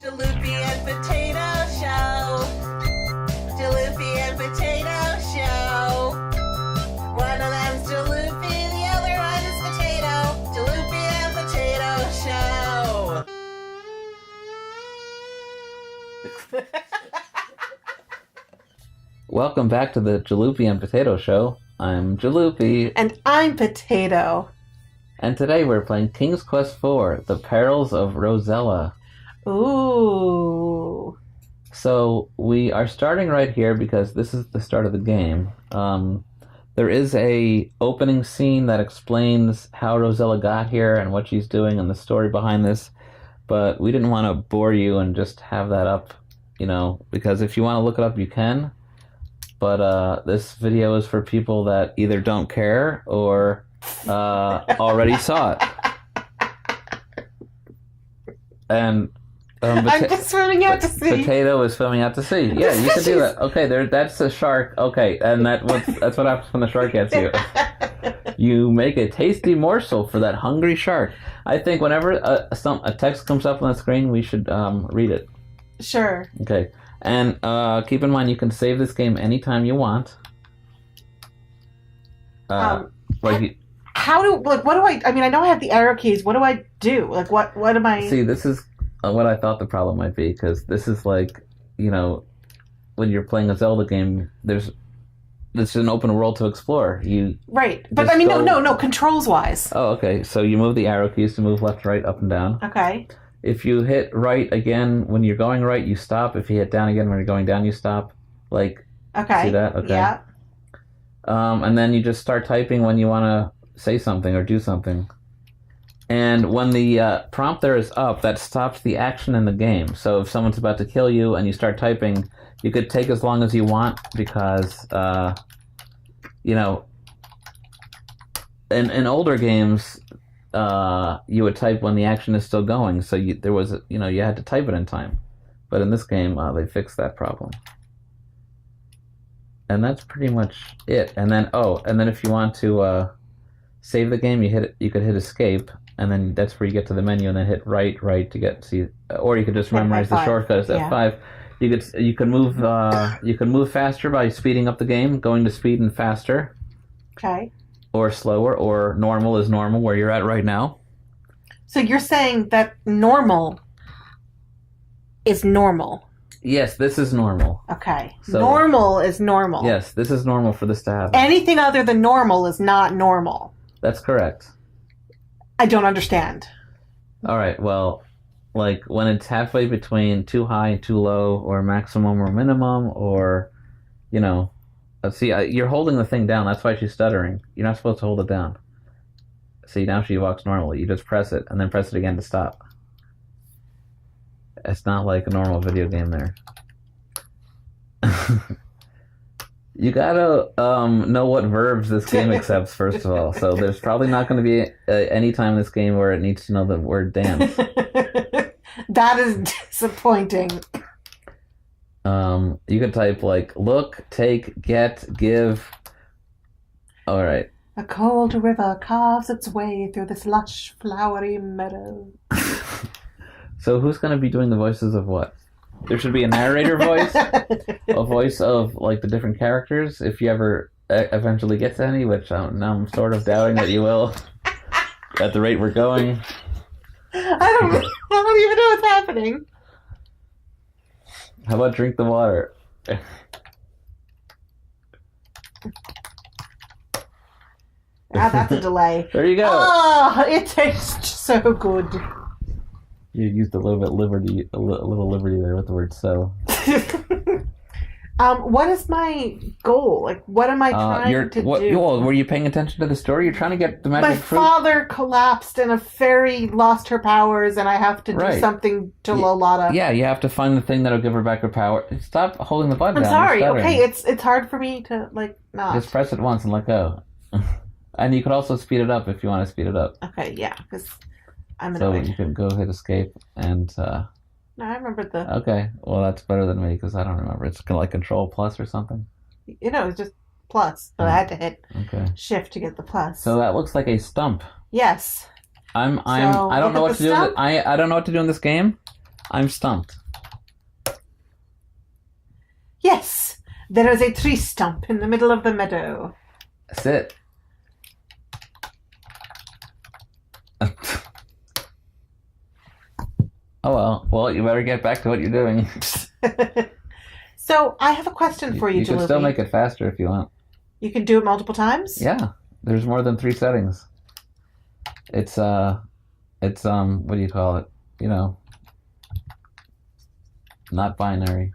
Jaloopy and Potato Show. Jaloopy and Potato Show. One of them's Jaloopy, the other one is Potato. Jaloopy and Potato Show. Welcome back to the Jaloopy and Potato Show. I'm Jaloopy. And I'm Potato. And today we're playing King's Quest IV, The Perils of Rosella. Ooh. So we are starting right here because this is the start of the game. There is a opening scene that explains how Rosella got here and what she's doing and the story behind this. But we didn't want to bore you and just have that up, because if you want to look it up, you can. But this video is for people that either don't care or already saw it. And I'm just swimming out to sea. Potato is swimming out to sea. Yeah, you can do that. Okay, that's a shark. Okay, and that's what happens when the shark gets you. You make a tasty morsel for that hungry shark. I think whenever a text comes up on the screen, we should read it. Sure. Okay. And keep in mind, you can save this game anytime you want. What do I mean, I know I have the arrow keys. What do I do? What am I... See, this is what I thought the problem might be, because this is like, when you're playing a Zelda game, this is an open world to explore. Right. But I mean, no, controls-wise. Oh, okay. So you move the arrow keys to move left, right, up, and down. Okay. If you hit right again when you're going right, you stop. If you hit down again when you're going down, you stop. Okay. See that? Okay. Yeah. And then you just start typing when you want to say something or do something. And when the prompt there is up, that stops the action in the game. So if someone's about to kill you and you start typing, you could take as long as you want because, in older games, you would type when the action is still going. So you had to type it in time. But in this game, they fixed that problem. And that's pretty much it. And then if you want to save the game, you could hit escape, and then that's where you get to the menu, and then hit right to get or you could just memorize the shortcuts. F5. You can move faster by speeding up the game, going to speed and faster. Okay. Or slower, or normal is normal where you're at right now. So you're saying that normal is normal. Yes, this is normal. Okay. So, normal is normal. Yes, this is normal for this to happen. Anything other than normal is not normal. That's correct. I don't understand. All right, well, when it's halfway between too high and too low, or maximum or minimum, or, see, you're holding the thing down. That's why she's stuttering. You're not supposed to hold it down. See, now she walks normally. You just press it, and then press it again to stop. It's not like a normal video game there. You gotta know what verbs this game accepts, first of all. So there's probably not going to be any time in this game where it needs to know the word dance. That is disappointing. You could type look, take, get, give. All right. A cold river carves its way through this lush, flowery meadow. So who's going to be doing the voices of what? There should be a narrator voice, a voice of the different characters, if you ever eventually get to any, which now I'm sort of doubting that you will, at the rate we're going. I don't even know what's happening. How about drink the water? That's a delay. There you go. Oh, it tastes so good. You used a little liberty there with the word "so." What is my goal? What am I trying to do? Were you paying attention to the story? You're trying to get the magic fruit? My father collapsed and a fairy lost her powers, and I have to do something to Lolata. Yeah, you have to find the thing that'll give her back her power. Stop holding the button down. I'm sorry. Okay, it's hard for me to not. Just press it once and let go. And you could also speed it up if you want to speed it up. Okay, yeah, because I'm annoyed. So you can go hit escape and... No, I remember the... Okay, well that's better than me because I don't remember. It's kind of Control Plus or something? It's just plus, but I had to hit Shift to get the plus. So that looks like a stump. Yes. I don't know what to do. I don't know what to do in this game. I'm stumped. Yes, there is a tree stump in the middle of the meadow. Sit. Oh well. Well, you better get back to what you're doing. So, I have a question for you, You can Jaloopy. still make it faster if you want. You can do it multiple times? Yeah. There's more than 3 settings. It's what do you call it? You know, not binary.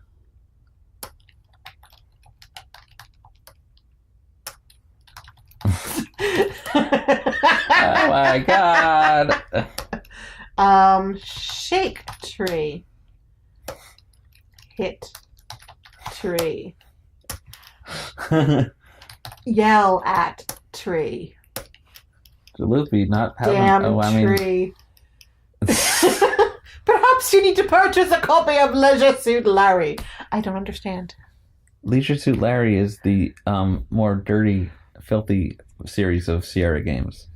Oh my god. Shake tree. Hit tree. Yell at tree. Jaloopy not having... Damn tree. Perhaps you need to purchase a copy of Leisure Suit Larry. I don't understand. Leisure Suit Larry is the more dirty, filthy series of Sierra games.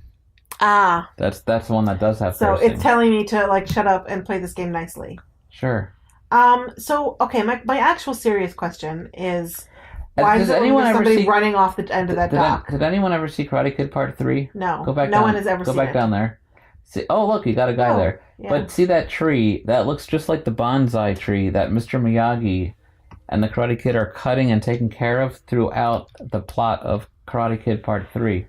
Ah. That's the one that does have So cursing. it's telling me to, like, shut up and play this game nicely. Sure. So, okay, my actual serious question is... Why Does is anyone ever somebody see... running off the end of that dock? Did anyone ever see Karate Kid Part 3? No. Go back no down. one has ever Go seen back it. down there. See, oh, look, you got a guy there. Yeah. But see that tree? That looks just like the bonsai tree that Mr. Miyagi and the Karate Kid are cutting and taking care of throughout the plot of Karate Kid Part 3.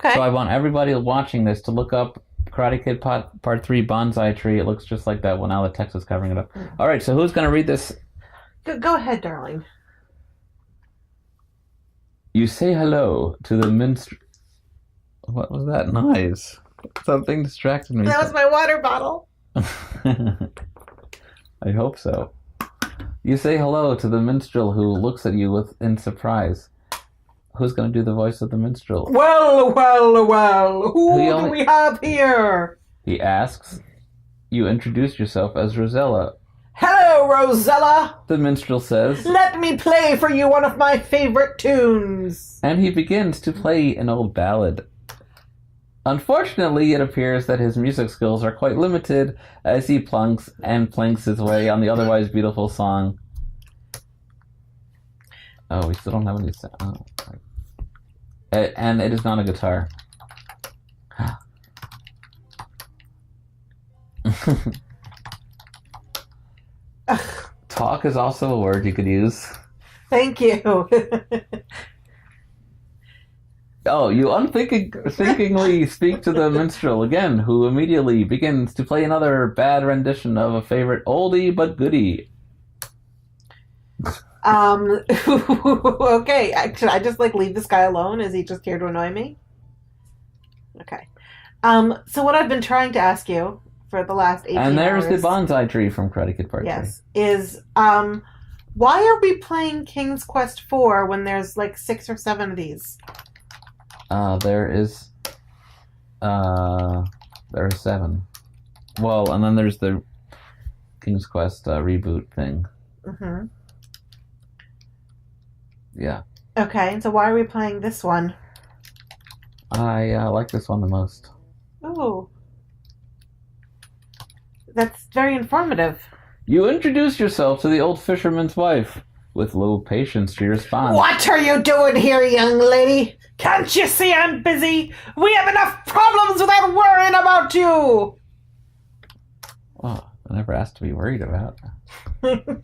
Okay. So I want everybody watching this to look up Karate Kid Part 3 bonsai tree. It looks just like that one. Now the text is covering it up. All right, so who's going to read this? Go ahead, darling. You say hello to the minstrel... What was that noise? Something distracted me. That was my water bottle. I hope so. You say hello to the minstrel who looks at you in surprise. Who's going to do the voice of the minstrel? Well. Who do we have here? He asks. You introduce yourself as Rosella. Hello, Rosella. The minstrel says. Let me play for you one of my favorite tunes. And he begins to play an old ballad. Unfortunately, it appears that his music skills are quite limited as he plunks and planks his way on the otherwise beautiful song. Oh, we still don't have any sound. Oh, right. And it is not a guitar. Talk is also a word you could use. Thank you. Oh, you unthinkingly speak to the minstrel again, who immediately begins to play another bad rendition of a favorite oldie but goodie. Okay, should I just, like, leave this guy alone? Is he just here to annoy me? Okay. So what I've been trying to ask you for the last 18 And there's hours... the bonsai tree from Karate Kid Part 3. Yes. Is, why are we playing King's Quest 4 when there's, like, 6 or 7 of these? There are 7. Well, and then there's the King's Quest reboot thing. Mm-hmm. Yeah. Okay, and so why are we playing this one? I like this one the most. Ooh. That's very informative. You introduce yourself to the old fisherman's wife. With low patience, she responds. What are you doing here, young lady? Can't you see I'm busy? We have enough problems without worrying about you! Oh, I never asked to be worried about. The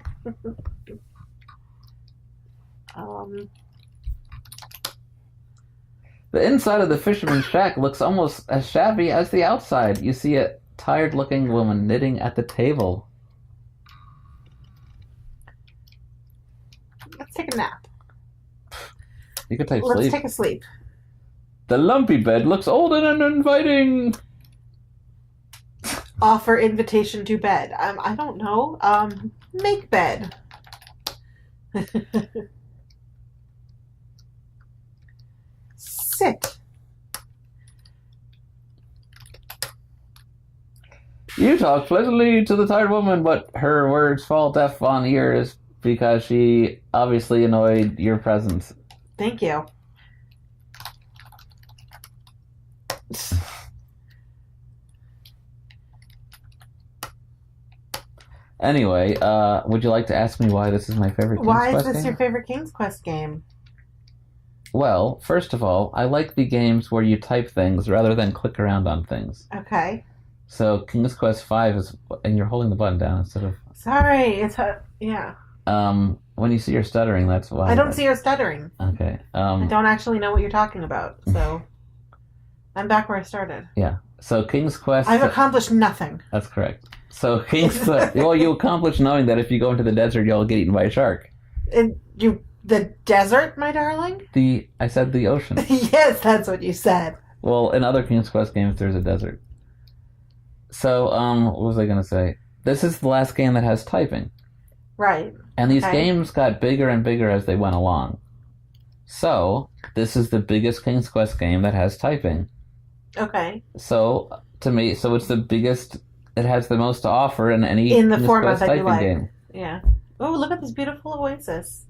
inside of the fisherman's shack looks almost as shabby as the outside. You see a tired-looking woman knitting at the table. Let's take a nap. You could take Let's sleep. take a sleep. The lumpy bed looks old and uninviting. Offer invitation to bed. I don't know. Make bed. Sit. You talk pleasantly to the tired woman, but her words fall deaf on ears because she obviously annoyed your presence. Thank you. Anyway, would you like to ask me why this is my favorite King's Why is Quest this game? your favorite King's Quest game? Well, first of all, I like the games where you type things rather than click around on things. Okay. So King's Quest V is, and you're holding the button down instead of. Sorry, it's yeah. When you see her stuttering, that's why. I don't see her stuttering. Okay. I don't actually know what you're talking about, so I'm back where I started. Yeah. So King's Quest. I've accomplished nothing. That's correct. So King's Quest. Well, you accomplish knowing that if you go into the desert, you'll get eaten by a shark. The desert, my darling? I said the ocean. Yes, that's what you said. Well, in other King's Quest games, there's a desert. So, what was I going to say? This is the last game that has typing. Right. And these games got bigger and bigger as they went along. So, this is the biggest King's Quest game that has typing. Okay. So, to me, it's the biggest, it has the most to offer in any the King's format Quest that you typing like. game. Yeah. Oh, look at this beautiful oasis.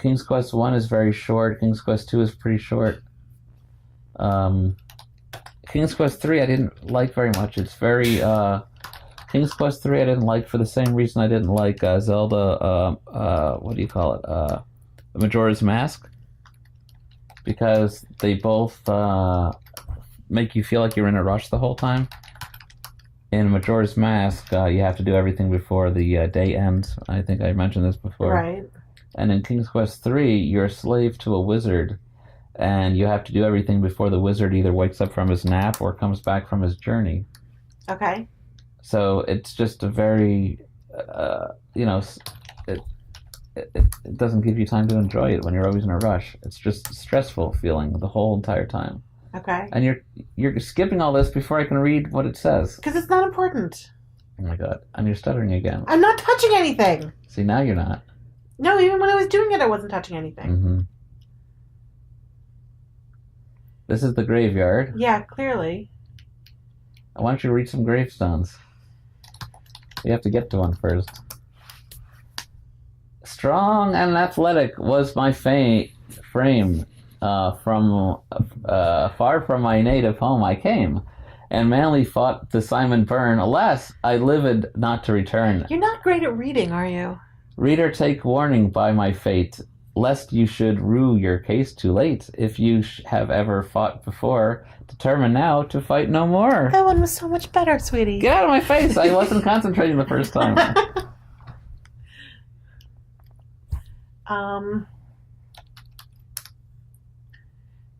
King's Quest 1 is very short. King's Quest 2 is pretty short. King's Quest 3 I didn't like very much. It's very... King's Quest 3 I didn't like for the same reason I didn't like Zelda, what do you call it? Majora's Mask. Because they both make you feel like you're in a rush the whole time. In Majora's Mask, you have to do everything before the day ends. I think I mentioned this before. Right. And in King's Quest 3, you're a slave to a wizard, and you have to do everything before the wizard either wakes up from his nap or comes back from his journey. Okay. So it's just a very, it doesn't give you time to enjoy it when you're always in a rush. It's just a stressful feeling the whole entire time. Okay. And you're skipping all this before I can read what it says. Because it's not important. Oh my god. And you're stuttering again. I'm not touching anything. See, now you're not. No, even when I was doing it, I wasn't touching anything. Mm-hmm. This is the graveyard. Yeah, clearly. I want you to read some gravestones. You have to get to one first. Strong and athletic was my frame. From far from my native home I came, and manly fought to Simon Byrne. Alas, I lived not to return. You're not great at reading, are you? Reader, take warning by my fate, lest you should rue your case too late. If you have ever fought before, determine now to fight no more. That one was so much better, sweetie. Get out of my face! I wasn't concentrating the first time.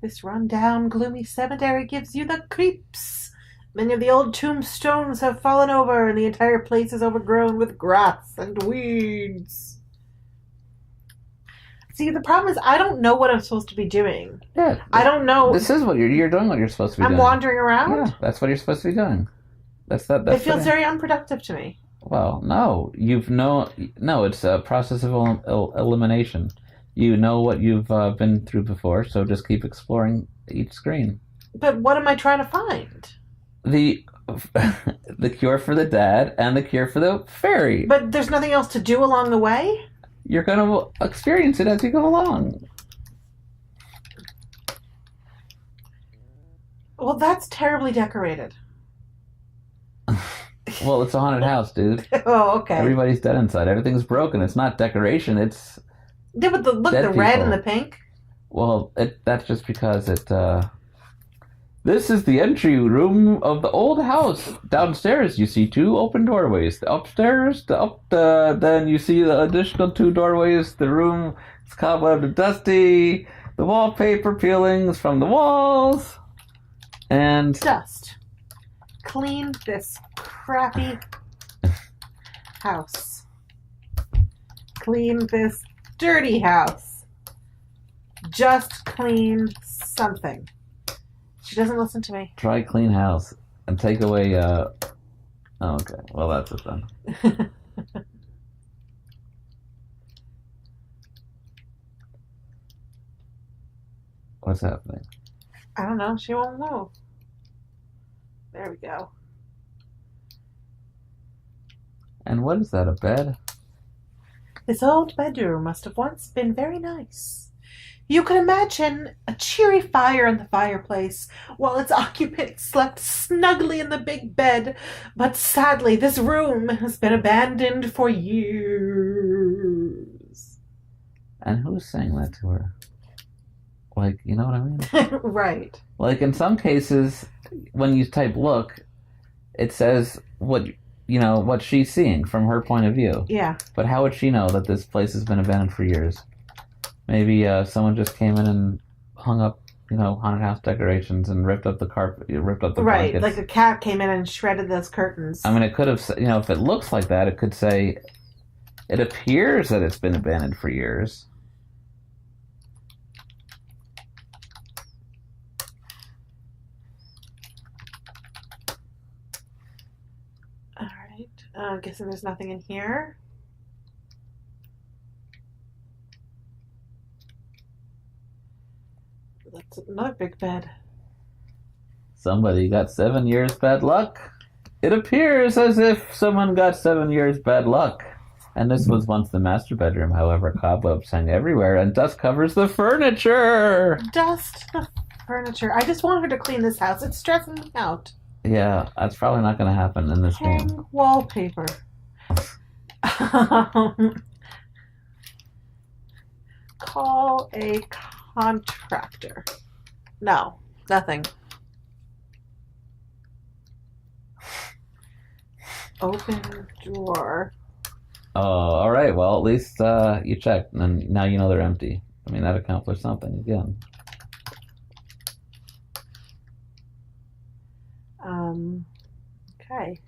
This run-down, gloomy cemetery gives you the creeps. Many of the old tombstones have fallen over, and the entire place is overgrown with grass and weeds. See, the problem is I don't know what I'm supposed to be doing. Yeah, I don't know. This is what you're doing. What you're supposed to be doing. I'm wandering around. Yeah, that's what you're supposed to be doing. That's it feels very unproductive to me. Well, no, no. It's a process of elimination. You know what you've been through before, so just keep exploring each screen. But what am I trying to find? The cure for the dad and the cure for the fairy. But there's nothing else to do along the way? You're going to experience it as you go along. Well, that's terribly decorated. Well, it's a haunted house, dude. Oh, okay. Everybody's dead inside. Everything's broken. It's not decoration. It's yeah, but look, dead the red people. and the pink. Well, that's just because it. This is the entry room of the old house. Downstairs, you see two open doorways. The upstairs, then you see the additional two doorways. The room is cobwebbed and dusty. The wallpaper peelings from the walls. And Dust. Clean this crappy house. Clean this dirty house. Just clean something. She doesn't listen to me. Try clean house and take away. Oh, okay. Well, that's it then. What's happening? I don't know. She won't move. There we go. And what is that? A bed? This old bedroom must have once been very nice. You could imagine a cheery fire in the fireplace while its occupant slept snugly in the big bed. But sadly, this room has been abandoned for years. And who's saying that to her? Like, you know what I mean? Right. Like, in some cases, when you type look, it says what she's seeing from her point of view. Yeah. But how would she know that this place has been abandoned for years? Maybe someone just came in and hung up, haunted house decorations and ripped up the carpet, ripped up the Right, blankets. like a cat came in and shredded those curtains. I mean, it could have, if it looks like that, it could say, it appears that it's been abandoned for years. All right. I'm guessing there's nothing in here. That's another big bed. Somebody got 7 years bad luck. It appears as if someone got 7 years bad luck. And this was once the master bedroom. However, cobwebs hang everywhere and dust covers the furniture. Dust the furniture. I just want her to clean this house. It's stressing me out. Yeah, that's probably not going to happen in this game. Hang wallpaper. Call a contractor. No, nothing. Open drawer. Oh, all right. Well, at least you checked, and now you know they're empty. I mean, that accomplished something again. Okay.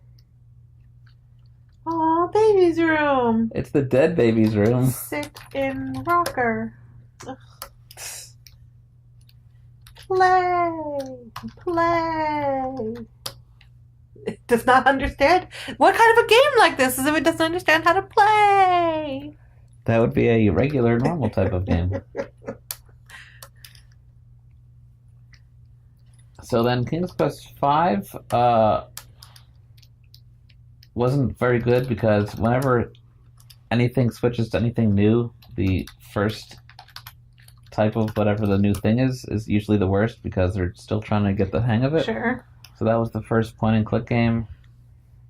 Aw, baby's room. It's the dead baby's room. Sit in rocker. Ugh. Play. It does not understand. What kind of a game like this is if it doesn't understand how to play? That would be a regular, normal type of game. So then King's Quest V wasn't very good because whenever anything switches to anything new, the first type of whatever the new thing is usually the worst because they're still trying to get the hang of it. Sure. So that was the first point-and-click game.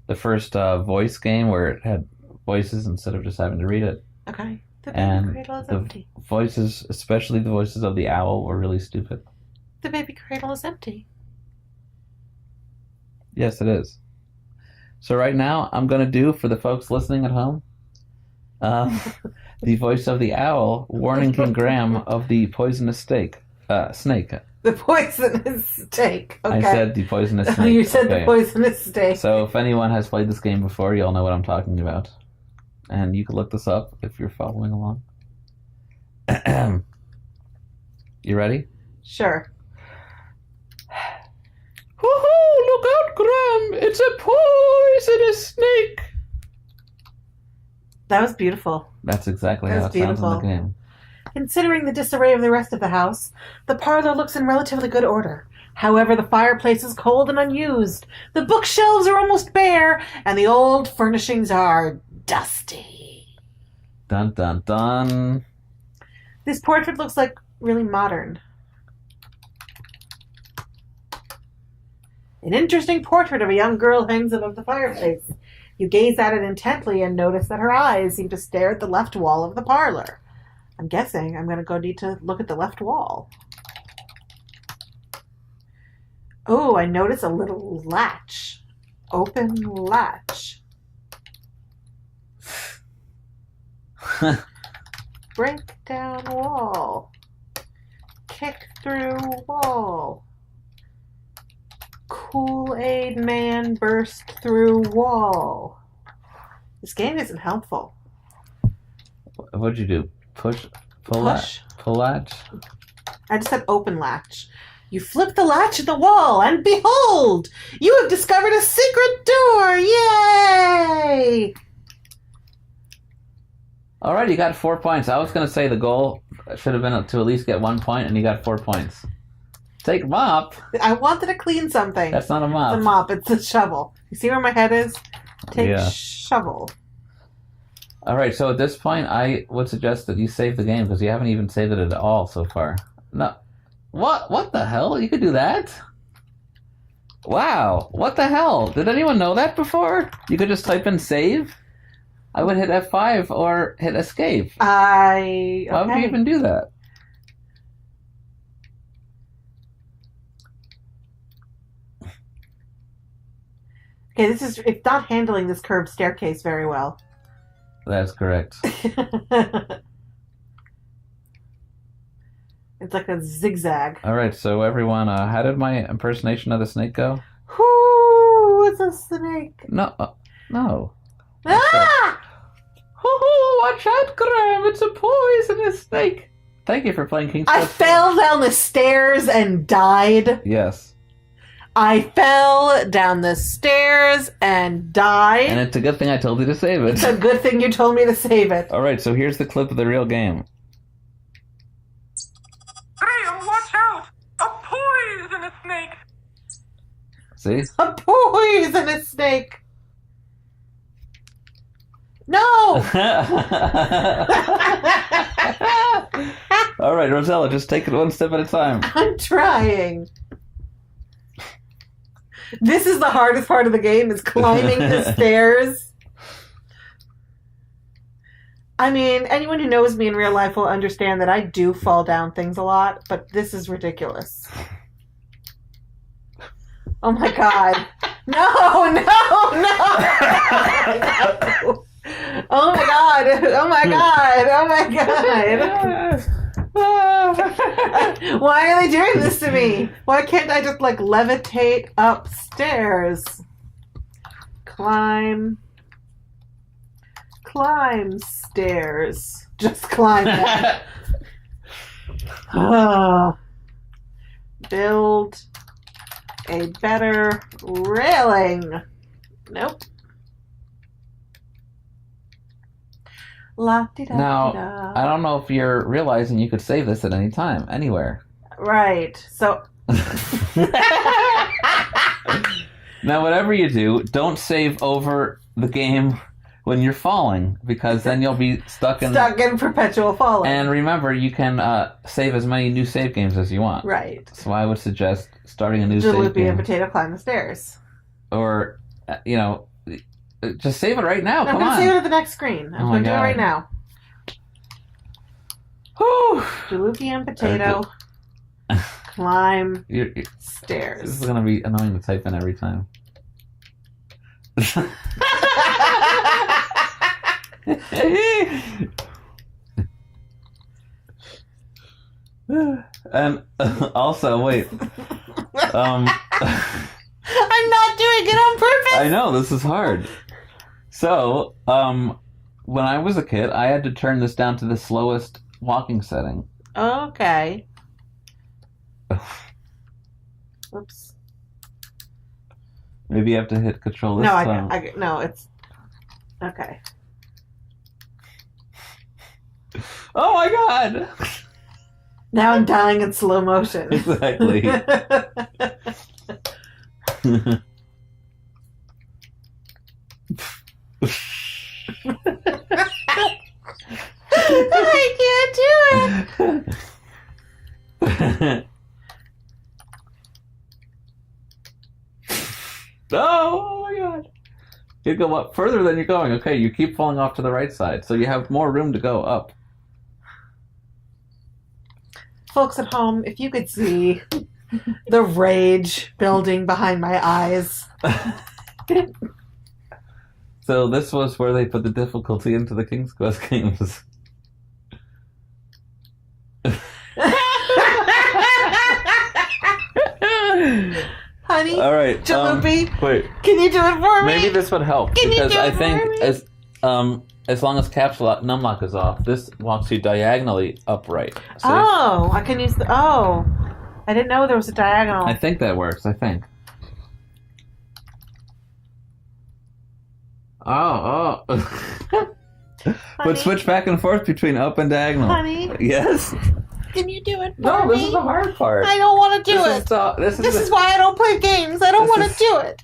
The first voice game where it had voices instead of just having to read it. Okay. The baby And cradle is the empty. voices, especially the voices of the owl, were really stupid. The baby cradle is empty. Yes, it is. So right now, I'm going to do, for the folks listening at home, the voice of the owl warning King Graham of the poisonous snake. The poisonous steak. Okay. I said the poisonous snake. You said Okay. the poisonous steak. So if anyone has played this game before, you'll know what I'm talking about. And you can look this up if you're following along. You ready? Sure. Hoo-hoo! Look out, Graham! It's a poisonous snake! That was beautiful. That's exactly That's how it sounds in the beautiful. game. Considering the disarray of the rest of the house, the parlor looks in relatively good order. However, the fireplace is cold and unused. The bookshelves are almost bare, and the old furnishings are dusty. Dun dun dun. This portrait looks like really modern. An interesting portrait of a young girl hangs above the fireplace. You gaze at it intently and notice that her eyes seem to stare at the left wall of the parlor. I'm guessing I'm going to need to look at the left wall. Oh, I notice a little latch. Open latch. Break down wall. Kick through wall. Kool-Aid man burst through wall. This game isn't helpful. What'd you do? Pull Push. latch? I just said open latch. You flip the latch in the wall, and behold! You have discovered a secret door! Yay! All right, you got 4 points. I was going to say the goal should have been to at least get 1 point, and you got 4 points. Take mop. I wanted to clean something. That's not a mop. It's a mop. It's a shovel. You see where my head is? Take Yeah. shovel. All right, so at this point, I would suggest that you save the game because you haven't even saved it at all so far. No. What? What the hell? You could do that? Wow. What the hell? Did anyone know that before? You could just type in save? I would hit F5 or hit escape. Okay. Why would you even do that? Okay, it's not handling this curved staircase very well. That's correct. It's like a zigzag. All right, so everyone, how did my impersonation of the snake go? Whoo! It's a snake. No, no. Ah! Watch out, Graham! It's a poisonous snake. Thank you for playing King's I Quest. fell down the stairs and died. Yes. I fell down the stairs and died. And it's a good thing I told you to save it. It's a good thing you told me to save it. All right, so here's the clip of the real game. Graham, watch out! A poisonous snake! See? A poisonous snake. No! All right, Rosella, just take it one step at a time. I'm trying. This is the hardest part of the game, is climbing the stairs. I mean, anyone who knows me in real life will understand that I do fall down things a lot, but this is ridiculous. Oh my god. No! Oh my god! Oh my god! Oh my god! Why are they doing this to me? Why can't I just like levitate upstairs? Climb stairs. Just climb them. Oh. Build a better railing. Nope. Now, I don't know if you're realizing you could save this at any time, anywhere. Right. So. Now, whatever you do, don't save over the game when you're falling, because then you'll be stuck in perpetual falling. And remember, you can save as many new save games as you want. Right. So I would suggest starting a new save Jaloopy game. and Potato climb the stairs. Or, just save it right now. I'm Come going to on. save it at the next screen. I'm going to do it right now. Whew. Jaloopy and Potato climb stairs. This is going to be annoying to type in every time. And also, wait. I'm not doing it on purpose. I know, this is hard. So, when I was a kid, I had to turn this down to the slowest walking setting. Okay. Oops. Maybe you have to hit control this No, time. no, it's okay. Oh my god! Now I'm dying in slow motion. Exactly. I can't do it. Oh my god! You go up further than you're going. Okay, you keep falling off to the right side, so you have more room to go up. Folks at home, if you could see the rage building behind my eyes. So this was where they put the difficulty into the King's Quest games. Honey, All right, Jaloopy, wait. can you do it for me? Maybe this would help Can you because do it I for think me? as long as caps lock, num lock is off, this walks you diagonally upright. See? Oh, I can use the. Oh, I didn't know there was a diagonal. I think that works. I think. Oh. But switch back and forth between up and diagonal. Honey, Yes. can you do it for No, me? this is the hard part. I don't want to do This it. This Is why I don't play games. I don't This want to is- do it.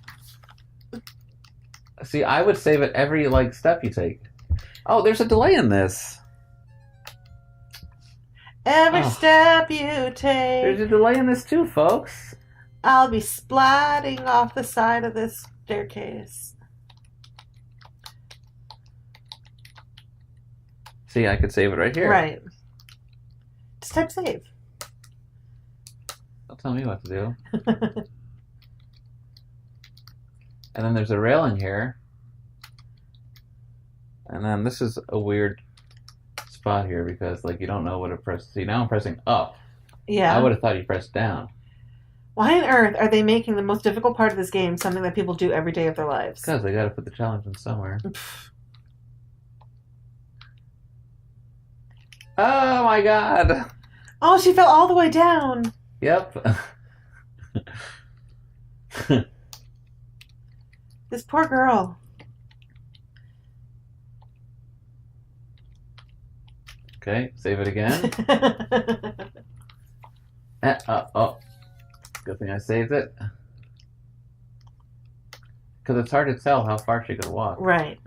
See, I would save it every step you take. Oh, there's a delay in this. Every Oh. step you There's take, a delay in this too, folks. I'll be splitting off the side of this staircase. See, I could save it right here. Right. Just type save. Don't tell me what to do. And then there's a railing here. And then this is a weird spot here because, like, you don't know what to press. See, now I'm pressing up. Yeah. I would have thought you pressed down. Why on earth are they making the most difficult part of this game something that people do every day of their lives? Because they got to put the challenge in somewhere. Oh my god! Oh, she fell all the way down. Yep. This poor girl. Okay, save it again. Oh. Good thing I saved it. Because it's hard to tell how far she could walk. Right.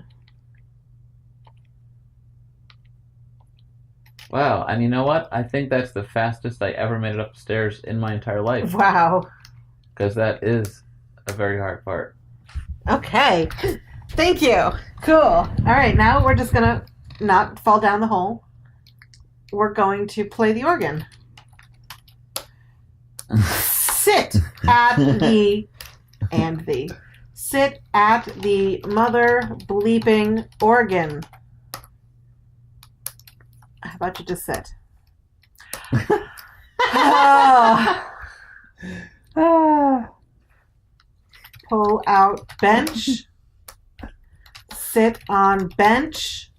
Wow, and you know what? I think that's the fastest I ever made it upstairs in my entire life. Wow. Because that is a very hard part. Okay. Thank you. Cool. All right, now we're just going to not fall down the hole. We're going to play the organ. Sit at the sit at the mother bleeping organ. How about you just sit? Pull out bench. Sit on bench.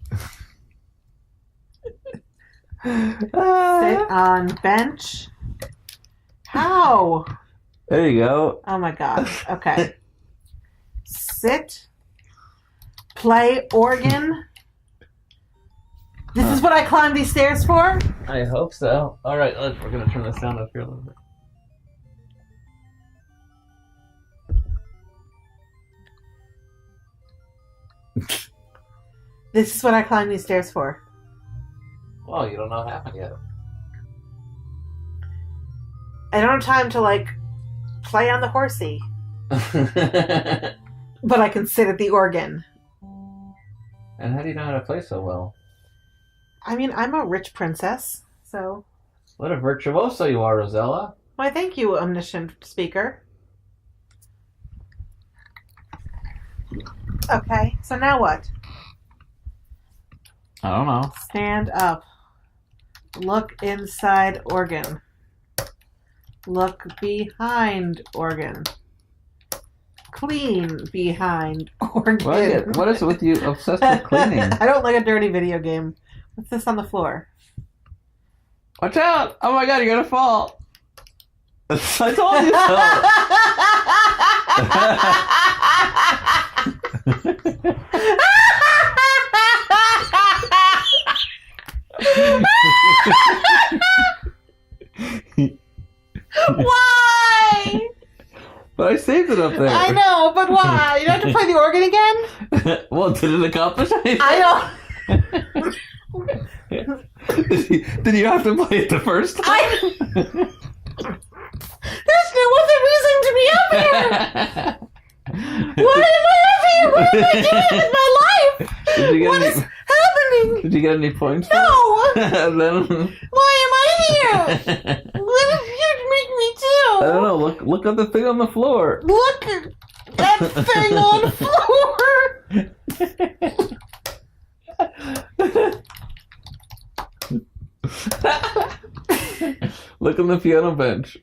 Sit on bench. How? There you go. Oh my gosh. Okay. Sit. Play organ. This is what I climbed these stairs for? I hope so. Alright, we're going to turn the sound up here a little bit. This is what I climbed these stairs for. Well, you don't know what happened yet. I don't have time to, like, play on the horsey. But I can sit at the organ. And how do you know how to play so well? I mean, I'm a rich princess, so... What a virtuoso you are, Rosella. Why, thank you, omniscient speaker. Okay, so now what? I don't know. Stand up. Look inside organ. Look behind organ. Clean behind organ. What is it with you obsessed with cleaning? I don't like a dirty video game. What's this on the floor? Watch out! Oh my god, you're gonna fall! I told you Why? But I saved it up there. I know, but why? You don't have to play the organ again? Well, did it accomplish anything? I don't. Did you have to play it the first time? There's no other reason to be up here. Why am I up here? What am I doing with my life? What is happening? Did you get any points? No. Then, Why am I here? What did you make me do? I don't know. Look at the thing on the floor. Look at that thing on the floor. Look on the piano bench.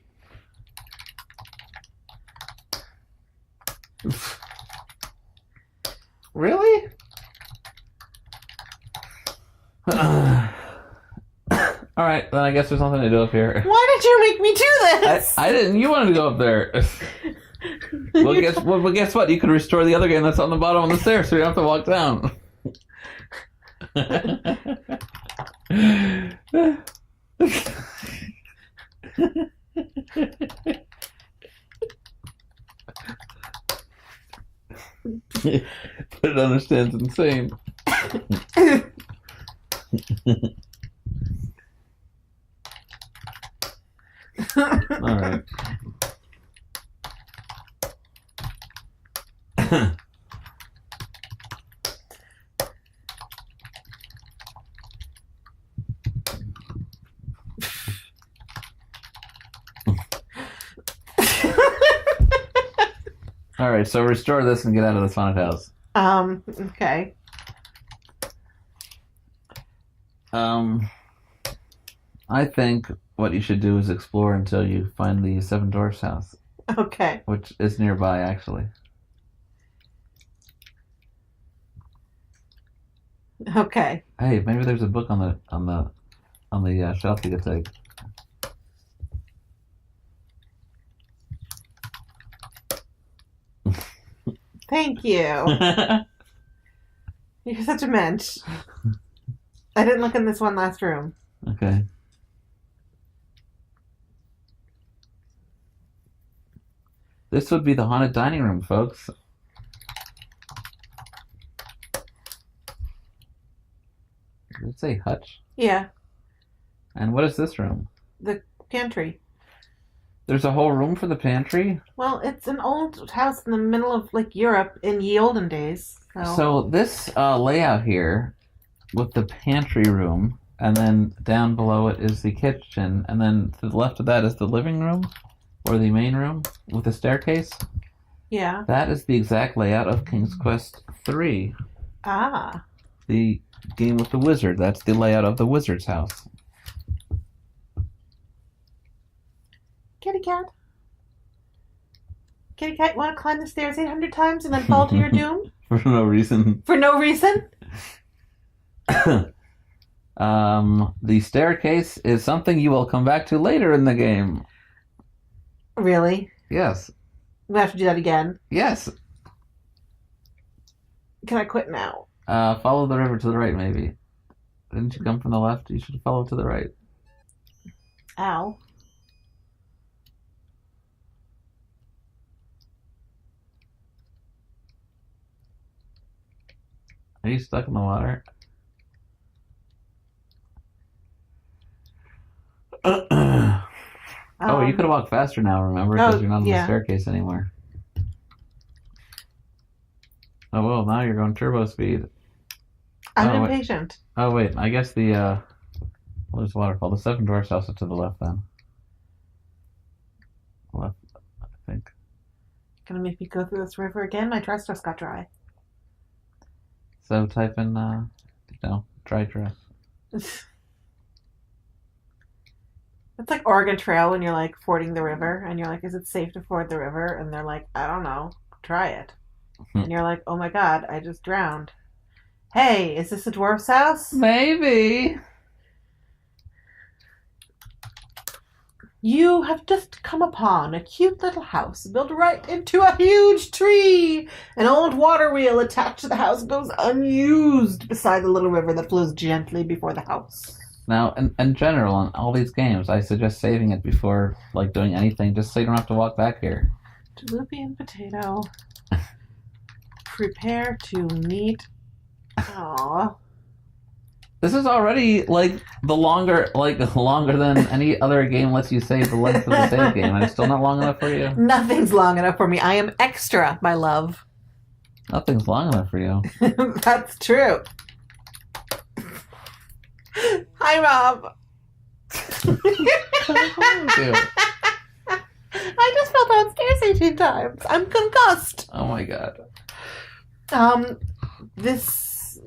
Really? Alright, then I guess there's nothing to do up here. Why did you make me do this? I didn't. You wanted to go up there. Well, guess what? You could restore the other game that's on the bottom of the stairs, so you don't have to walk down. But it understands insane. All right. All right, so restore this and get out of this haunted house. Okay. I think what you should do is explore until you find the Seven Dwarfs house, Okay. which is nearby, actually. Okay. Hey, maybe there's a book on the shelf you could take. Thank you. You're such a mensch. I didn't look in this one last room. Okay. This would be the haunted dining room, folks. Did it say hutch? Yeah. And what is this room? The pantry. There's a whole room for the pantry? Well, it's an old house in the middle of, like, Europe in ye olden days. So this layout here with the pantry room, and then down below it is the kitchen, and then to the left of that is the living room, or the main room, with the staircase. Yeah. That is the exact layout of King's Quest III. Ah. The game with the wizard. That's the layout of the wizard's house. Kitty cat. Kitty cat, want to climb the stairs 800 times and then fall to your doom? For no reason. For no reason? The staircase is something you will come back to later in the game. Really? Yes. We have to do that again. Yes. Can I quit now? Follow the river to the right, maybe. Didn't you come from the left? You should follow to the right. Ow. Are you stuck in the water? Oh, you could have walked faster now, remember? Because you're not on the staircase anymore. Oh, well, now you're going turbo speed. I'm impatient. Oh, wait, I guess the, well, there's a waterfall. The Seven Dwarfs house is to the left, then. Left, I think. Gonna make me go through this river again? My dress just got dry. So type in, dry dress. It's like Oregon Trail when you're like fording the river and you're like, is it safe to ford the river? And they're like, I don't know. Try it. And you're like, oh my god, I just drowned. Hey, is this a dwarf's house? Maybe. You have just come upon a cute little house built right into a huge tree. An old water wheel attached to the house goes unused beside the little river that flows gently before the house. Now, in general, on all these games, I suggest saving it before, like, doing anything, just so you don't have to walk back here. Jaloopy and potato. Prepare to meet. Aww. This is already, like, longer than any other game lets you save the length of the save game, and it's still not long enough for you? Nothing's long enough for me. I am extra, my love. Nothing's long enough for you. That's true. Hi, Mom. I just fell downstairs 18 times. I'm concussed. Oh my god. This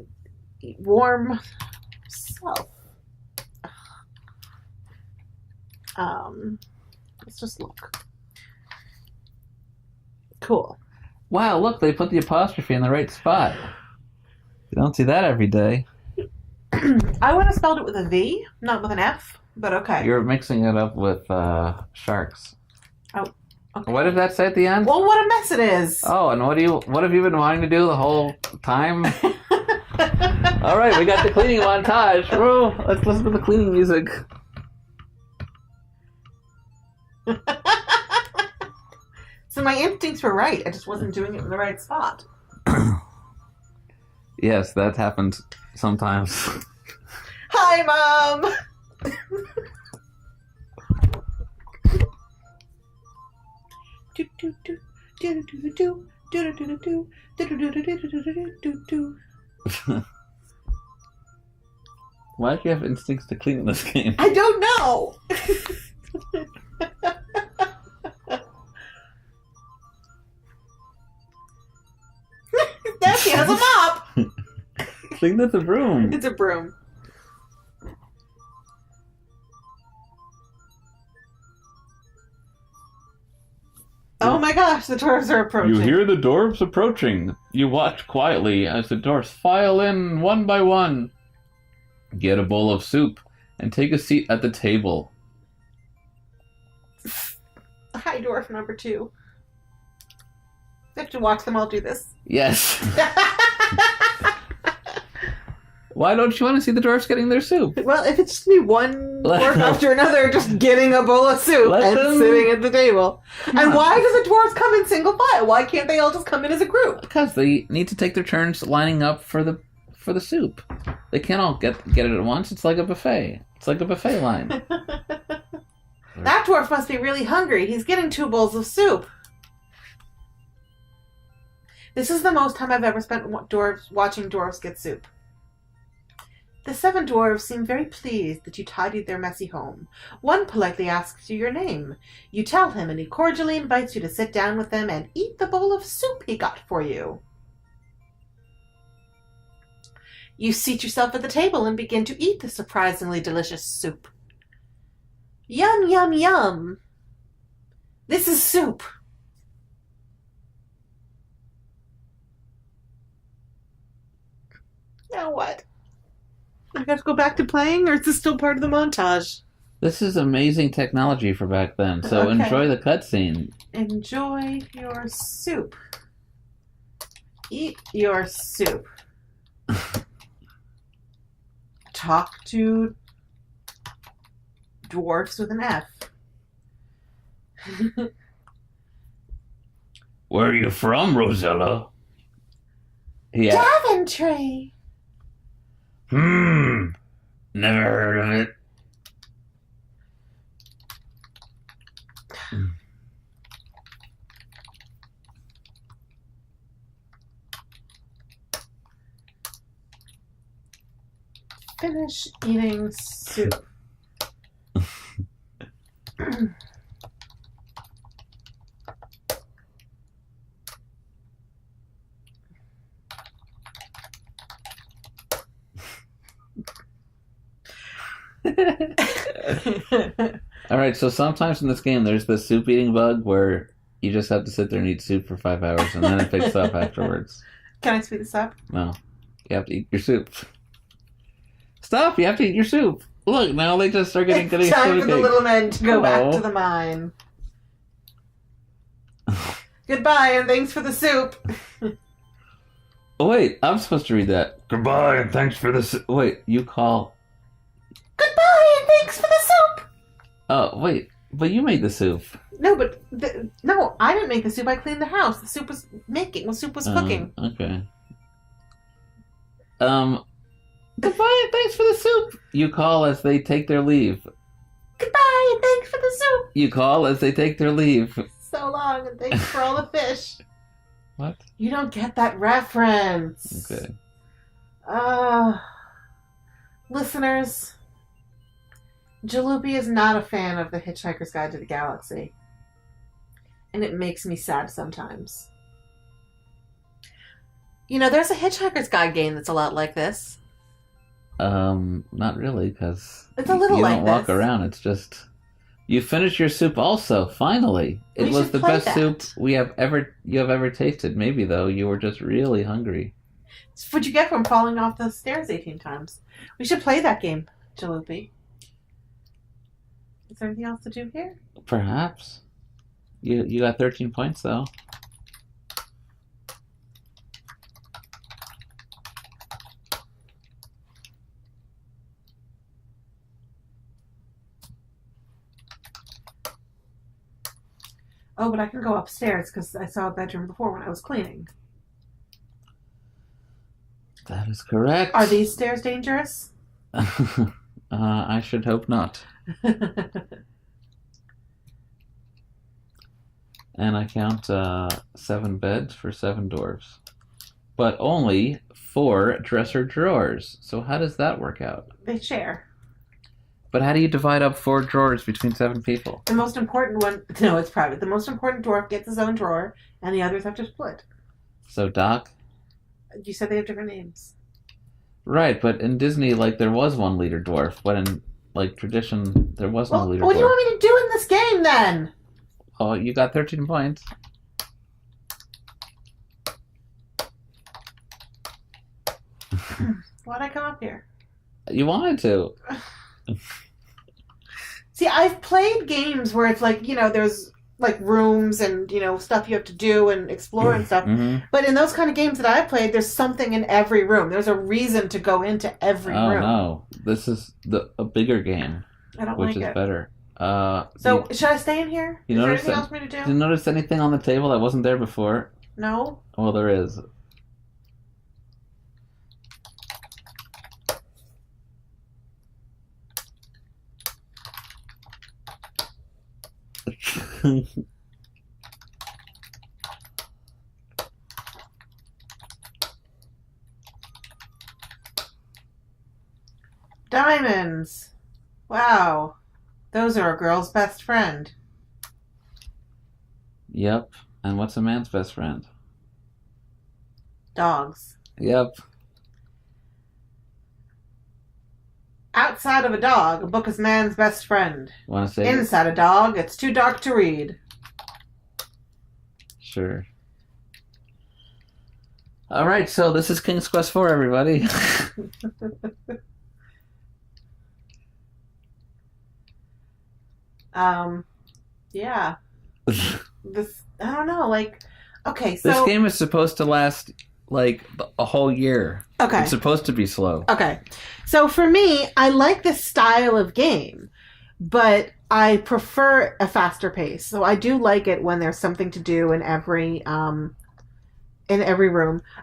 warm self. Let's just look. Cool. Wow, look, they put the apostrophe in the right spot. You don't see that every day. I would have spelled it with a V, not with an F, but okay. You're mixing it up with sharks. Oh, okay. What did that say at the end? Well, what a mess it is. Oh, and what have you been wanting to do the whole time? All right, we got the cleaning montage. Whoa, let's listen to the cleaning music. So my instincts were right. I just wasn't doing it in the right spot. Yes, that happens sometimes. Hi, Mom! Why do you have instincts to clean in this game? I don't know! Now she has a mop! Clean with a broom. It's a broom. Oh my gosh, the dwarves are approaching. You hear the dwarves approaching. You watch quietly as the dwarves file in one by one. Get a bowl of soup and take a seat at the table. Hi, dwarf number 2. I have to watch them all do this. Yes. Why don't you want to see the dwarves getting their soup? Well, if it's just me one dwarf after another just getting a bowl of soup and sitting at the table. And why do the dwarves come in single file? Why can't they all just come in as a group? Because they need to take their turns lining up for the soup. They can't all get it at once. It's like a buffet. It's like a buffet line. That dwarf must be really hungry. He's getting 2 bowls of soup. This is the most time I've ever spent watching dwarves get soup. The 7 dwarves seem very pleased that you tidied their messy home. One politely asks you your name. You tell him, and he cordially invites you to sit down with them and eat the bowl of soup he got for you. You seat yourself at the table and begin to eat the surprisingly delicious soup. Yum, yum, yum. This is soup. Now what? I got to go back to playing, or is this still part of the montage? This is amazing technology for back then, so Okay. enjoy the cutscene. Enjoy your soup. Eat your soup. Talk to dwarfs with an F. Where are you from, Rosella? Yeah. Daventry. Never heard of it. Finish eating soup. Alright, so sometimes in this game there's the soup eating bug where you just have to sit there and eat soup for 5 hours and then it picks up afterwards. Can I speed this up? No. You have to eat your soup. Stop! You have to eat your soup! Look, now they just are getting It's time for the cake. little men to go back Hello. to the mine. Goodbye, and thanks for the soup. Oh wait, I'm supposed to read that. Goodbye and thanks for the soup. Wait, you call... Goodbye, and thanks for the soup. Oh, wait, but you made the soup. No, but no, I didn't make the soup. I cleaned the house. The soup was making. The soup was cooking. Okay. Goodbye and thanks for the soup. You call as they take their leave. Goodbye, and thanks for the soup. You call as they take their leave. So long, and thanks for all the fish. What? You don't get that reference. Okay. Listeners, Jaloopy is not a fan of The Hitchhiker's Guide to the Galaxy. And it makes me sad sometimes. You know, there's a Hitchhiker's Guide game that's a lot like this. Not really, because It's a little you like don't walk this. around. It's just you finish your soup. Also, finally, it We was should the play best that. soup you have ever tasted. Maybe though, you were just really hungry. It's what you get from falling off the stairs 18 times. We should play that game, Jaloopy. Is there anything else to do here? Perhaps. You got 13 points though. Oh, but I can go upstairs because I saw a bedroom before when I was cleaning. That is correct. Are these stairs dangerous? I should hope not. And I count 7 beds for 7 dwarves. But only 4 dresser drawers. So how does that work out? They share. But how do you divide up 4 drawers between 7 people? The most important one... No, it's private. The most important dwarf gets his own drawer, and the others have to split. So Doc? You said they have different names. Right, but in Disney, like, there was one leader dwarf. But in, like, tradition, there was no leader dwarf. What do you want me to do in this game, then? Oh, you got 13 points. Why'd I come up here? You wanted to. See, I've played games where it's like, there's like rooms and, stuff you have to do and explore and stuff. Mm-hmm. But in those kind of games that I've played, there's something in every room. There's a reason to go into every room. No. This is a bigger game, I don't which like is it. better. So, should I stay in here? Is there anything else for me to do? Did you notice anything on the table that wasn't there before? No. Well, there is. Diamonds. Wow. Those are a girl's best friend. Yep. And what's a man's best friend? Dogs. Yep. Outside of a dog, a book is man's best friend. Want to say? Inside a dog, it's too dark to read. Sure. All right, so this is King's Quest 4, everybody. Yeah. I don't know, okay, so... This game is supposed to last, a whole year. Okay. It's supposed to be slow. Okay. So for me, I like this style of game, but I prefer a faster pace. So I do like it when there's something to do in every room.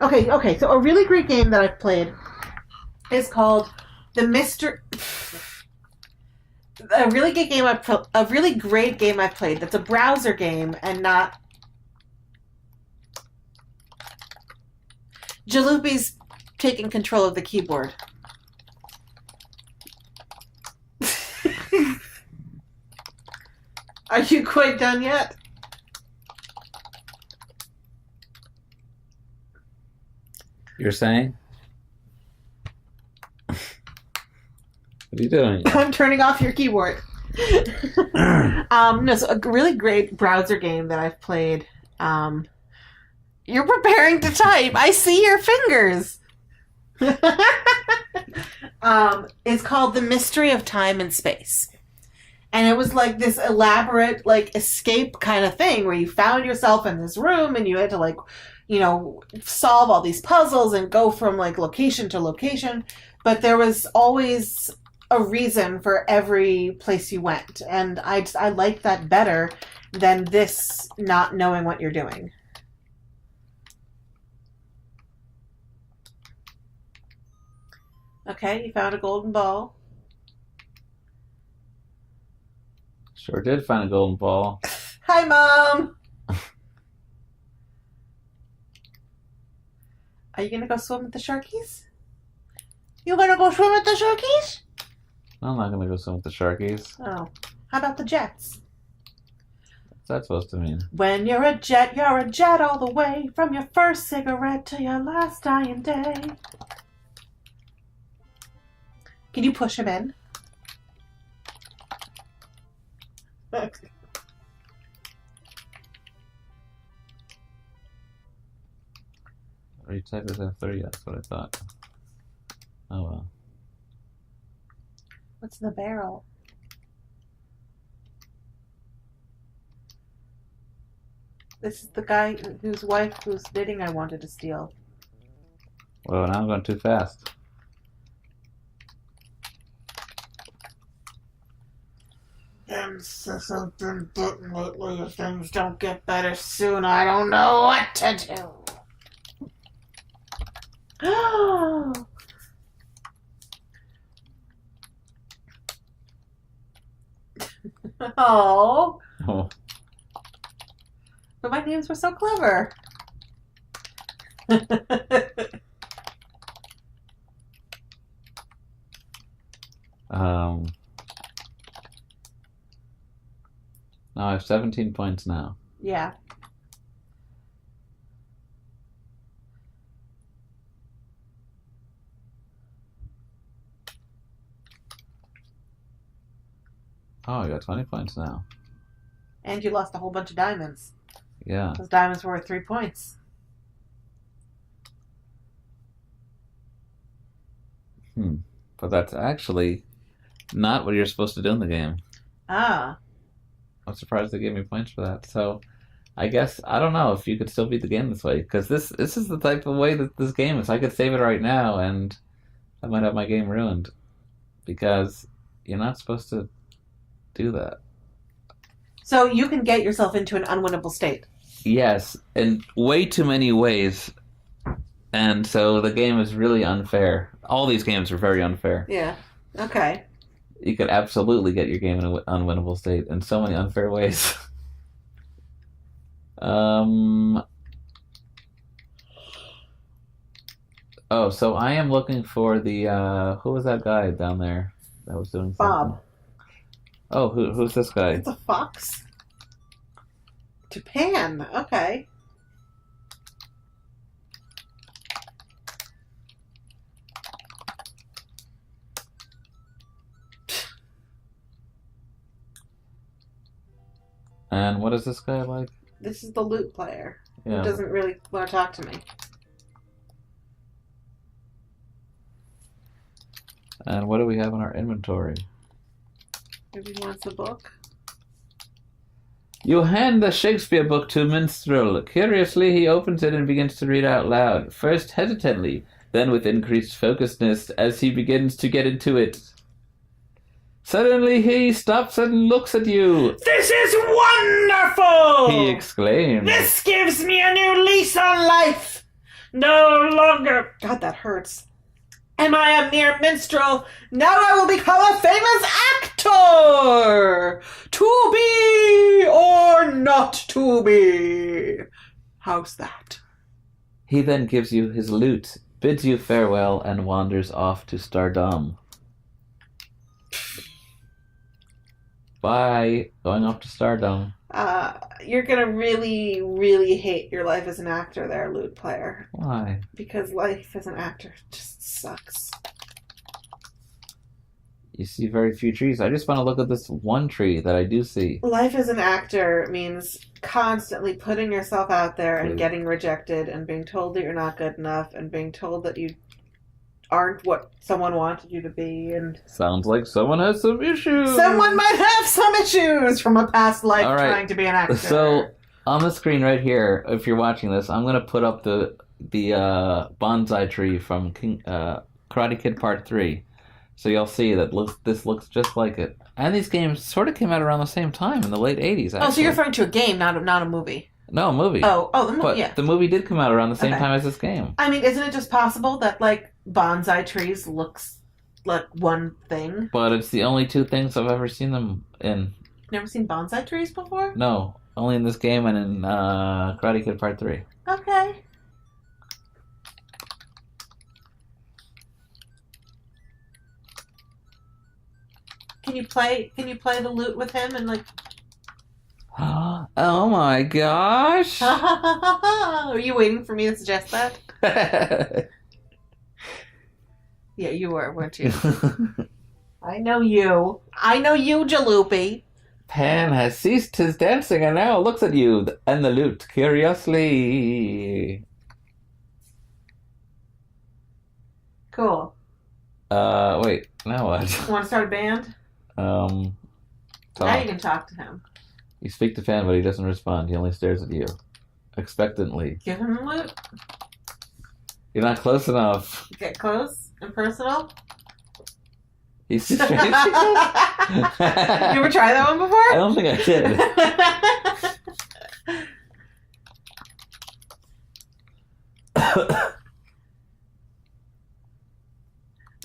Okay. So a really great game that I've played is called The Mystery... A really great game I've played that's a browser game and not... Jaloopy's taking control of the keyboard. Are you quite done yet? You're saying? What are you doing? I'm turning off your keyboard. No, so a really great browser game that I've played. You're preparing to type. I see your fingers. It's called The Mystery of Time and Space. And it was like this elaborate, escape kind of thing where you found yourself in this room and you had to, solve all these puzzles and go from, location to location. But there was always a reason for every place you went. And I liked that better than this not knowing what you're doing. Okay, you found a golden ball. Sure did find a golden ball. Hi, Mom! Are you gonna go swim with the sharkies? You gonna go swim with the sharkies? I'm not gonna go swim with the sharkies. Oh. How about the jets? What's that supposed to mean? When you're a jet all the way. From your first cigarette to your last dying day. Can you push him in? Okay. Retype is F3, that's what I thought. Oh well. What's in the barrel? This is the guy whose wife whose knitting I wanted to steal. Well, now I'm going too fast. Something button lately. If things don't get better soon, I don't know what to do. Oh. Oh. But my names were so clever. No, I have 17 points now. Yeah. Oh, I got 20 points now. And you lost a whole bunch of diamonds. Yeah. Those diamonds were worth 3 points. But that's actually not what you're supposed to do in the game. Ah. I'm surprised they gave me points for that. So, I guess, I don't know if you could still beat the game this way. Because this is the type of way that this game is. I could save it right now, and I might have my game ruined. Because you're not supposed to do that. So you can get yourself into an unwinnable state. Yes, in way too many ways. And so the game is really unfair. All these games are very unfair. Yeah. Okay. You could absolutely get your game in an unwinnable state in so many unfair ways. Oh, so I am looking for the, who was that guy down there that was doing something? Bob. Oh, who's this guy? It's a fox. Japan. Okay. And what is this guy like? This is the loot player. Yeah. Who doesn't really want to talk to me. And what do we have in our inventory? Maybe he wants a book. You hand the Shakespeare book to Minstrel. Curiously, he opens it and begins to read out loud, first hesitantly, then with increased focusedness as he begins to get into it. Suddenly he stops and looks at you. This is wonderful! He exclaims. This gives me a new lease on life! No longer God, that hurts. Am I a mere minstrel? Now I will become a famous actor! To be or not to be? How's that? He then gives you his lute, bids you farewell, and wanders off to stardom. Bye. Going off to stardom. You're gonna really, really hate your life as an actor there, lute player. Why? Because life as an actor just sucks. You see very few trees. I just want to look at this one tree that I do see. Life as an actor means constantly putting yourself out there and Please. getting rejected and being told that you're not good enough and being told that you aren't what someone wanted you to be, and Sounds like someone has some issues. someone might have some issues from a past life All right. trying to be an actor. So on the screen right here, if you're watching this, I'm gonna put up the bonsai tree from Karate Kid Part 3. So you'll see that this looks just like it. And these games sort of came out around the same time in the late 80s, actually. Oh, so you're referring to a game, not a movie. No, a movie. Oh, the movie, But yeah. the movie did come out around the same Okay. time as this game. I mean, isn't it just possible that, like, bonsai trees looks like one thing? But it's the only two things I've ever seen them in. Never seen bonsai trees before? No, only in this game and in Karate Kid Part 3. Okay. Can you play the lute with him and like Oh my gosh! Are you waiting for me to suggest that? Yeah, you were, weren't you? I know you, Jaloopy. Pan has ceased his dancing and now looks at you and the lute curiously. Cool. Wait, now what? Want to start a band? Now you Talk. can talk to him. You speak to Pan, but he doesn't respond. He only stares at you, expectantly. Give him the lute. You're not close enough. Get close and personal. He's You strange. ever try that one before? I don't think I did.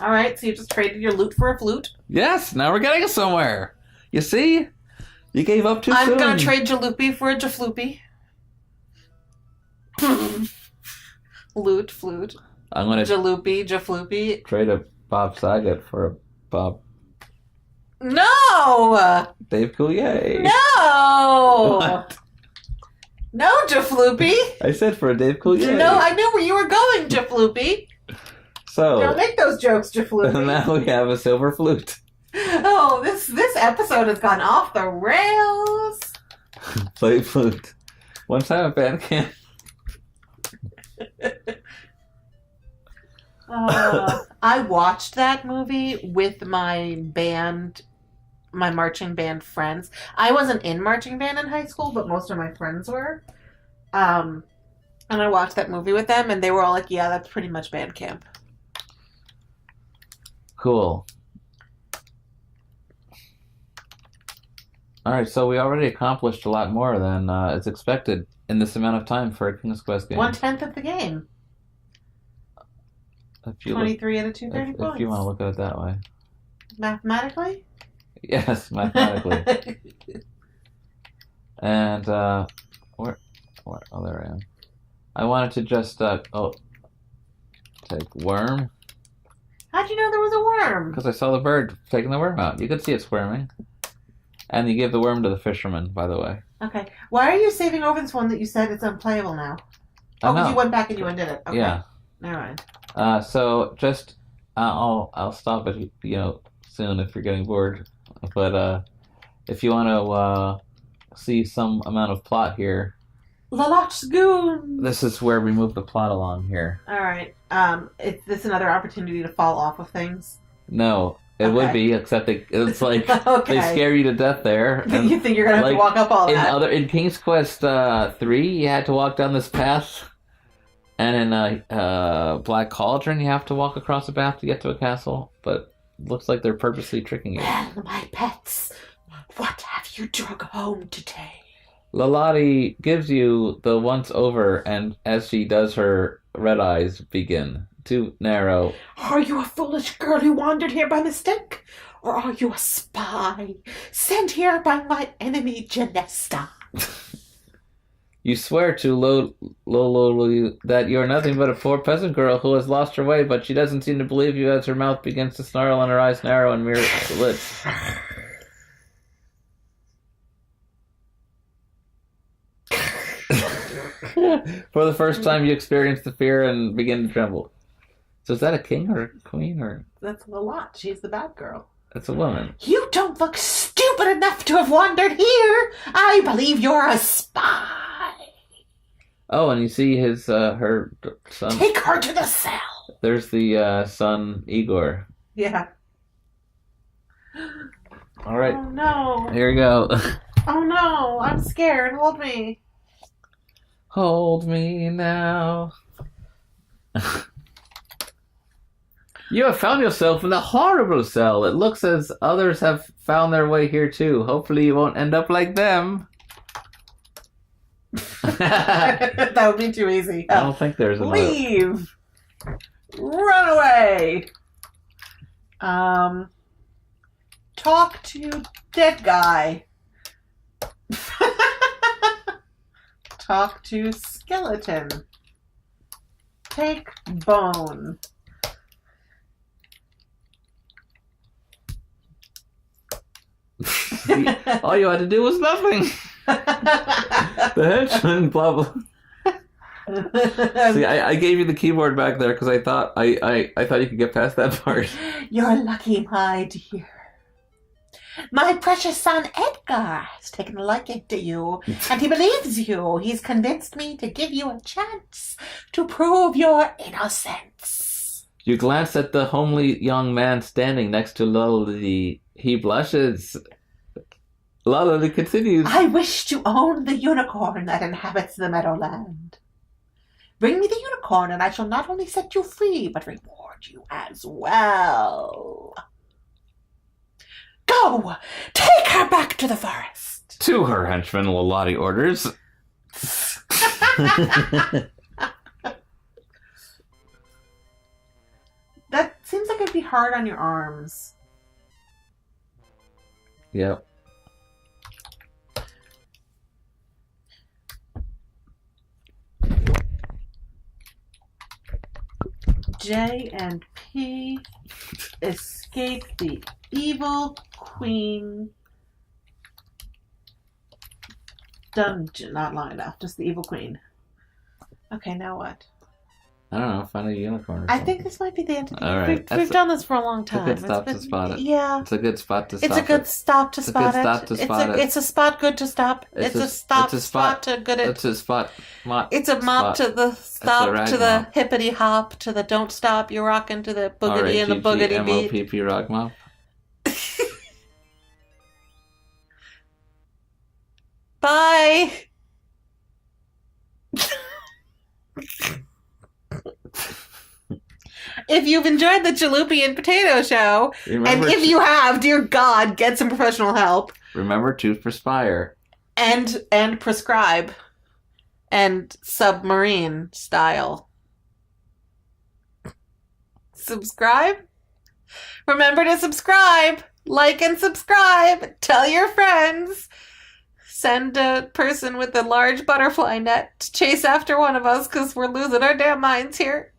All right, so you just traded your lute for a flute. Yes, now we're getting somewhere. You see? You gave up too soon. I'm gonna trade Jaloopy for a Jafloopy. Loot, flute. I'm gonna Jaloopy, Jafloopy. trade a Bob Saget for a Bob No! Dave Coulier. No! What? No, Jafloopy. I said for a Dave Coulier. No, I knew where you were going, Jafloopy. So Don't make those jokes, Jafloopy. now we have a silver flute. Oh, this episode has gone off the rails. Play flute. One time at band camp. I watched that movie with my marching band friends. I wasn't in marching band in high school, but most of my friends were. And I watched that movie with them, and they were all like, "Yeah, that's pretty much band camp." Cool. Alright, so we already accomplished a lot more than is expected in this amount of time for a King's Quest game. 1/10 of the game. If you 23 out of 230 if points. you want to look at it that way. Mathematically? Yes, mathematically. And, where, oh, there I am. I wanted to just, take worm, How'd you know there was a worm? because I saw the bird taking the worm out. You could see it squirming. And you give the worm to the fisherman, by the way. Okay. Why are you saving over this one that you said it's unplayable now? I Oh, because know. you went back and you undid it. Okay. Yeah. Never mind. So just, I'll stop it, soon if you're getting bored. But, if you want to, see some amount of plot here, Lalachgoon! this is where we move the plot along here. Alright. Is this another opportunity to fall off of things? No, it would be, except it's like Okay. they scare you to death there. And You think you're gonna have to like, walk up all that? in King's Quest 3, you had to walk down this path, and in Black Cauldron, you have to walk across a path to get to a castle. But it looks like they're purposely tricking you. Well, my pets, what have you drug home today? Lalati gives you the once over, and as she does, her red eyes begin to narrow. Are you a foolish girl who wandered here by mistake? Or are you a spy sent here by my enemy Janesta? You swear to Lolo that you're nothing but a poor peasant girl who has lost her way, but she doesn't seem to believe you as her mouth begins to snarl and her eyes narrow and mirror slits. For the first time, you experience the fear and begin to tremble. So is that a king or a queen or? That's a lot. She's the bad girl. It's a woman. You don't look stupid enough to have wandered here. I believe you're a spy. Oh, and you see his her son. Take her to the cell. There's the son Igor. Yeah. All right, Oh no. here we go. Oh no. I'm scared. Hold me. Hold me now. You have found yourself in a horrible cell. It looks as others have found their way here too. Hopefully you won't end up like them. That would be too easy. I don't think there's another. Leave. Run away. Talk to dead guy. Talk to skeleton. Take bone. All you had to do was nothing. The henchman, blah blah. See, I gave you the keyboard back there because I thought I thought you could get past that part. You're lucky, my dear. My precious son Edgar has taken a liking to you, and he believes you. He's convinced me to give you a chance to prove your innocence. You glance at the homely young man standing next to Lolly. He blushes. Lolly continues. I wish to own the unicorn that inhabits the Meadowland. Bring me the unicorn, and I shall not only set you free, but reward you as well. Go! Take her back to the forest! To her henchman, Lolly orders. That seems like it'd be hard on your arms. Yep. J and P escape the evil queen dungeon. Not long enough, just the evil queen. Okay, now what? I don't know. Find a unicorn. Or I something. think this might be the end of the All game. right. We've done this for a long It's a time. good stop to spot it. Yeah. It's a good spot to stop It's a good it. stop to It's a spot good it. stop to spot it. It's a spot good to stop. It's a stop it's a spot to good at. It's a spot. It's a mop spot. to the stop rag to the mop. hippity hop to the don't stop. You're rocking to the boogity and the boogity beat. R-A-G-G-M-O-P-P rock mop. Bye. If you've enjoyed the Jaloopy and Potato Show, Remember and if you have, dear God, get some professional help. Remember to perspire. And prescribe. And submarine style. Subscribe? Remember to subscribe. Like and subscribe. Tell your friends. Send a person with a large butterfly net to chase after one of us because we're losing our damn minds here.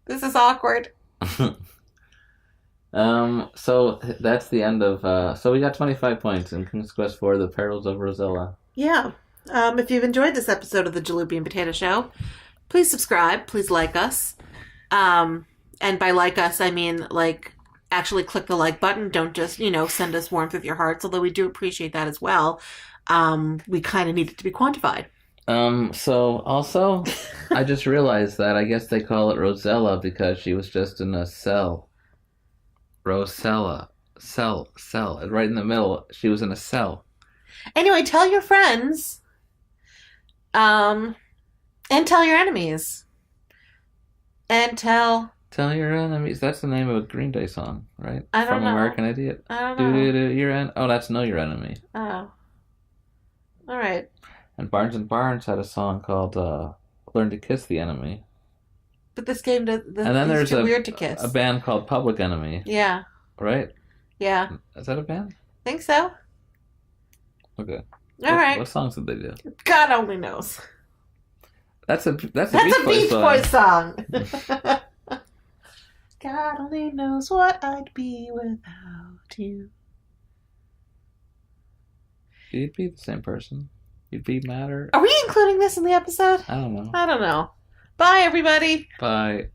This is awkward. So that's the end of, so we got 25 points in King's Quest for The Perils of Rosella. Yeah. If you've enjoyed this episode of the Jaloopy and Potato Show, please subscribe. Please like us. And by like us, I mean, like, actually click the like button. Don't just, send us warmth with your hearts, although we do appreciate that as well. We kind of need it to be quantified. So also, I just realized that I guess they call it Rosella because she was just in a cell. Rosella. Cell. Right in the middle. She was in a cell. Anyway, tell your friends. And tell your enemies. And tell your enemies. That's the name of a Green Day song, right? I don't From know. American Idiot. I don't know. Oh, that's Know Your Enemy. Oh. All right. And Barnes and Barnes had a song called Learn to Kiss the Enemy. But this game And then there's too weird to kiss. a band called Public Enemy. Yeah. Right? Yeah. Is that a band? Think so. Okay. All right. What songs did they do? God only knows. That's a Beach Boys song. God only knows what I'd be without you. You'd be the same person. You'd be madder. Are we including this in the episode? I don't know. I don't know. Bye, everybody. Bye.